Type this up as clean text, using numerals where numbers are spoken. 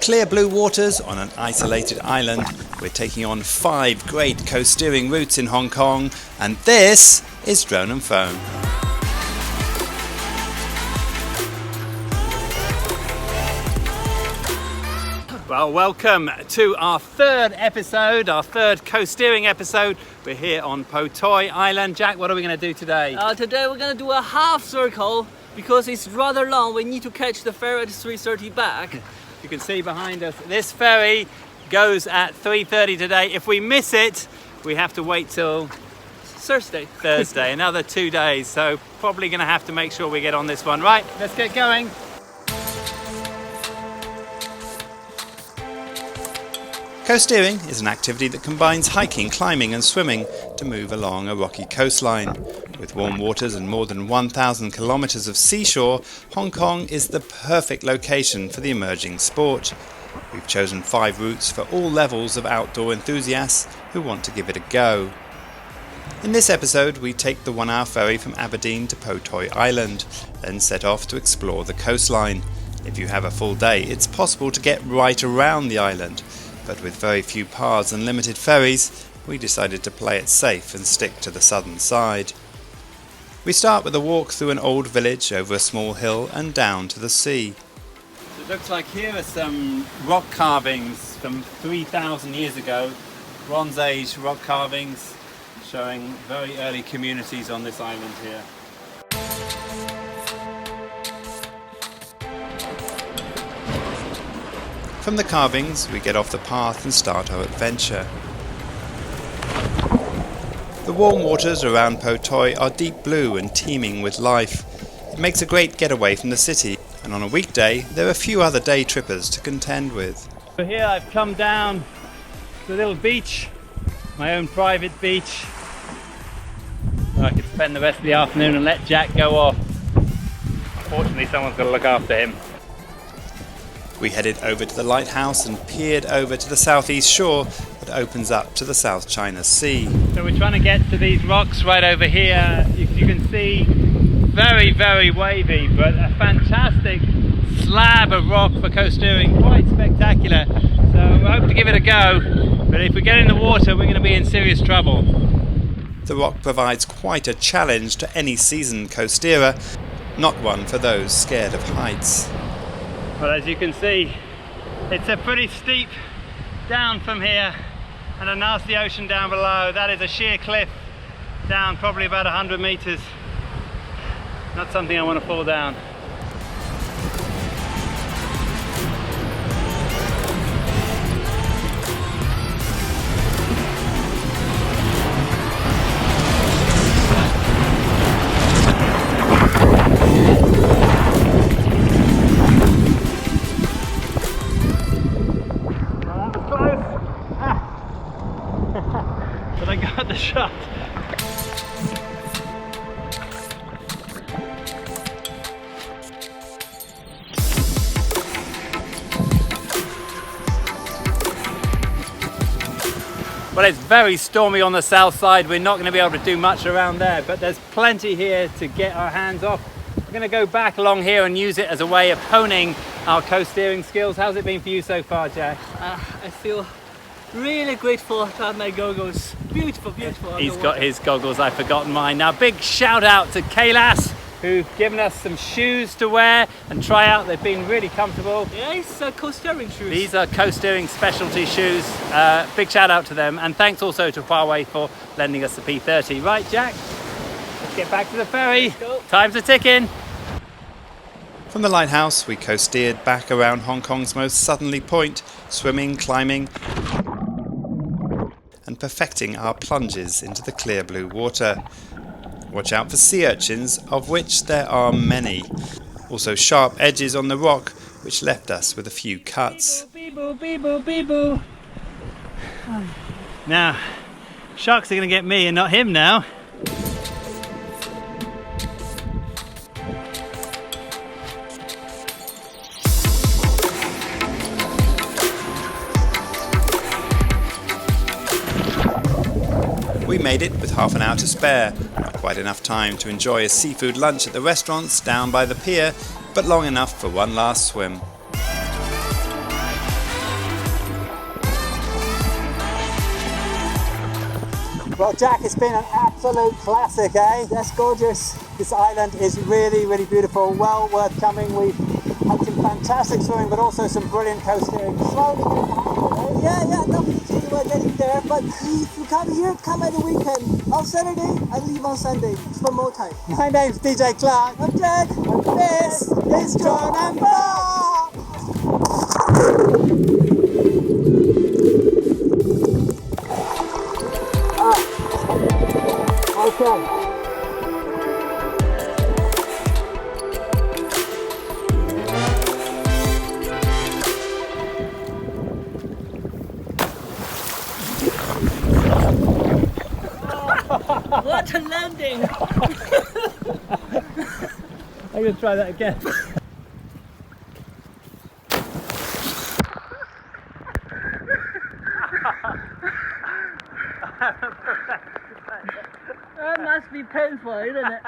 clear blue waters on an isolated island, we're taking on 5 great coast-steering routes in Hong Kong, and this is Drone and Phone. Well, welcome to our third episode, our third coast-steering episode. We're here on Po Toi Island. Jack, what are we going to do today? Today we're going to do a half circle because it's rather long. We need to catch the ferry at 3:30 back. You can see behind us, this ferry goes at 3:30 today. If we miss it, we have to wait till Thursday, another 2 days. So probably going to have to make sure we get on this one. Right, let's get going. Coasteering is an activity that combines hiking, climbing and swimming to move along a rocky coastline. With warm waters and more than 1,000 kilometres of seashore, Hong Kong is the perfect location for the emerging sport. We've chosen 5 routes for all levels of outdoor enthusiasts who want to give it a go. In this episode, we take the 1-hour ferry from Aberdeen to Po Toi Island, then set off to explore the coastline. If you have a full day, it's possible to get right around the island. But with very few paths and limited ferries, we decided to play it safe and stick to the southern side. We start with a walk through an old village over a small hill and down to the sea. It looks like here are some rock carvings from 3,000 years ago, Bronze Age rock carvings showing very early communities on this island here. From the carvings, we get off the path and start our adventure. The warm waters around Po Toi are deep blue and teeming with life. It makes a great getaway from the city, and on a weekday, there are few other day trippers to contend with. So here I've come down to a little beach, my own private beach. I could spend the rest of the afternoon and let Jack go off. Unfortunately, someone's got to look after him. We headed over to the lighthouse and peered over to the southeast shore that opens up to the South China Sea. So we're trying to get to these rocks right over here. You can see very, very wavy, but a fantastic slab of rock for coasteering, quite spectacular. So I hope to give it a go, but if we get in the water, we're going to be in serious trouble. The rock provides quite a challenge to any seasoned coasterer, not one for those scared of heights. Well, as you can see, it's a pretty steep down from here and a nasty ocean down below. That is a sheer cliff down probably about 100 meters. Not something I want to fall down. But I got the shot. Well, it's very stormy on the south side. We're not going to be able to do much around there, but there's plenty here to get our hands off. We're going to go back along here and use it as a way of honing our coast-steering skills. How's it been for you so far, Jack? I feel really grateful to have my goggles. Beautiful, beautiful. He's got his goggles, I've forgotten mine. Now, big shout out to Kailas, who've given us some shoes to wear and try out. They've been really comfortable. Yeah, it's coast-steering shoes. These are coast-steering specialty shoes. Big shout out to them. And thanks also to Huawei for lending us the P30. Right, Jack? Let's get back to the ferry. Time's a ticking. From the lighthouse, we coast-steered back around Hong Kong's most southerly point, swimming, climbing, and perfecting our plunges into the clear blue water. Watch out for sea urchins, of which there are many. Also sharp edges on the rock, which left us with a few cuts. Beep-boo, beep-boo, beep-boo. Now, sharks are going to get me and not him now. We made it with half an hour to spare, not quite enough time to enjoy a seafood lunch at the restaurants down by the pier, but long enough for one last swim. Well, Jack, it's been an absolute classic, eh? That's gorgeous. This island is really, really beautiful. Well worth coming. We've had some fantastic swimming, but also some brilliant coasteering. Slowly getting the hang of it. Yeah, definitely we're getting there. But if you come here, come at the weekend. On Saturday, I leave on Sunday. Spend more time. My name's DJ Clark. I'm Jack. And this is John and Bob. Okay. What a landing! I'm going to try that again. That must be painful, isn't it?